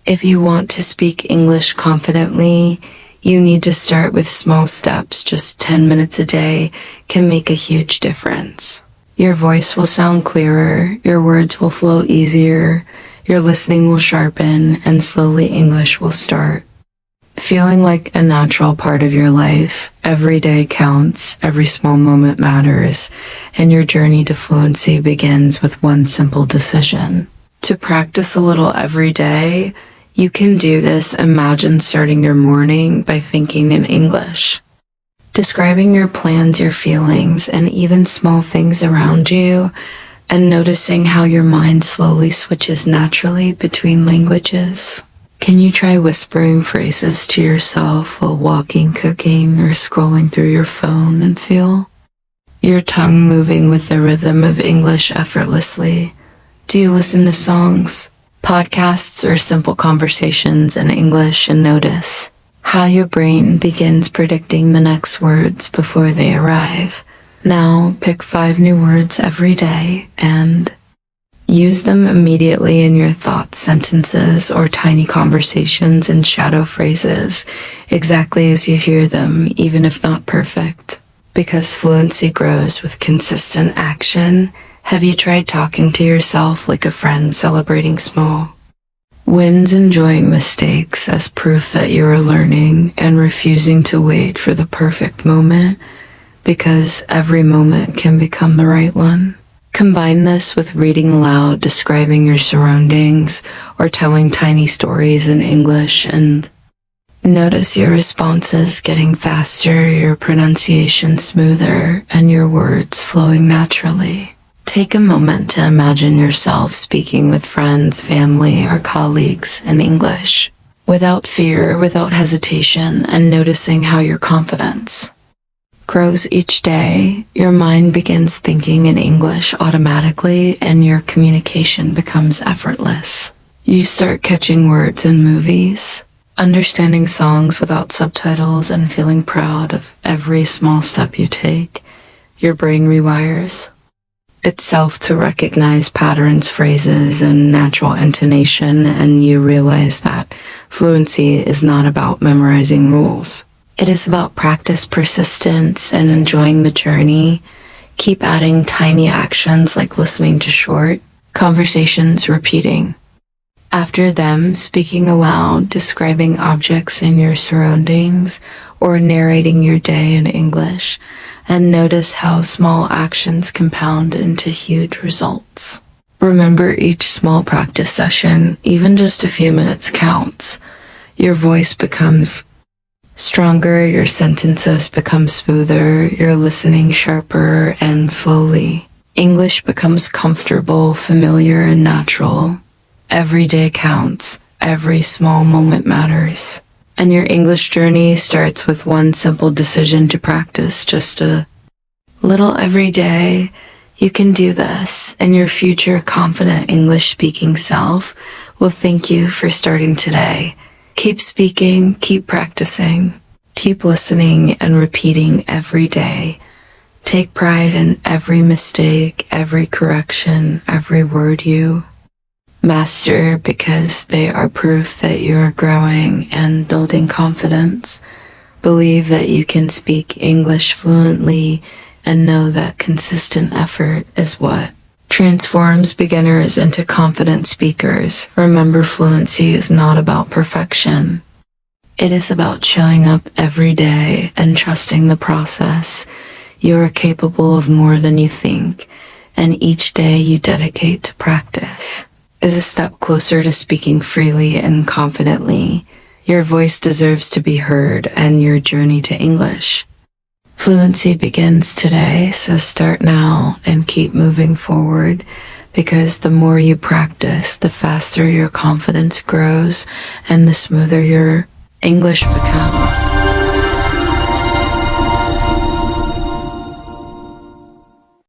If you want to speak English confidently, you need to start with small steps. Just 10 minutes a day can make a huge difference. Your voice will sound clearer, your words will flow easier, your listening will sharpen, and slowly English will start feeling like a natural part of your life. Every day counts, every small moment matters, and your journey to fluency begins with one simple decision. To practice a little every day, you can do this. Imagine starting your morning by thinking in English, describing your plans, your feelings, and even small things around you, and noticing how your mind slowly switches naturally between languages. Can you try whispering phrases to yourself while walking, cooking, or scrolling through your phone and feel your tongue moving with the rhythm of English effortlessly? Do you listen to songs, podcasts, or simple conversations in English and notice how your brain begins predicting the next words before they arrive? Now, pick 5 new words every day and use them immediately in your thoughts, sentences, or tiny conversations and shadow phrases, exactly as you hear them, even if not perfect. Because fluency grows with consistent action, have you tried talking to yourself like a friend celebrating small wins, enjoying mistakes as proof that you are learning, and refusing to wait for the perfect moment, because every moment can become the right one? Combine this with reading aloud, describing your surroundings, or telling tiny stories in English, and notice your responses getting faster, your pronunciation smoother, and your words flowing naturally. Take a moment to imagine yourself speaking with friends, family, or colleagues in English, without fear, without hesitation, and noticing how your confidence grows each day. Your mind begins thinking in English automatically, and your communication becomes effortless. You start catching words in movies, understanding songs without subtitles, and feeling proud of every small step you take. Your brain rewires itself to recognize patterns, phrases, and natural intonation, and you realize that fluency is not about memorizing rules. It is about practice, persistence, and enjoying the journey. Keep adding tiny actions like listening to short conversations, repeating after them, speaking aloud, describing objects in your surroundings, or narrating your day in English, and notice how small actions compound into huge results. Remember, each small practice session, even just a few minutes, counts. Your voice becomes stronger, your sentences become smoother, your listening sharper, and slowly English becomes comfortable, familiar, and natural. Every day counts, every small moment matters, and your English journey starts with one simple decision to practice just a little every day. You can do this, and your future confident English speaking self will thank you for starting today. Keep speaking, keep practicing, keep listening and repeating every day. Take pride in every mistake, every correction, every word you master, because they are proof that you are growing and building confidence. Believe that you can speak English fluently, and know that consistent effort is what transforms beginners into confident speakers. Remember, fluency is not about perfection. It is about showing up every day and trusting the process. You are capable of more than you think, and each day you dedicate to practice is a step closer to speaking freely and confidently. Your voice deserves to be heard, and your journey to English fluency begins today, so start now and keep moving forward, because the more you practice, the faster your confidence grows and the smoother your English becomes.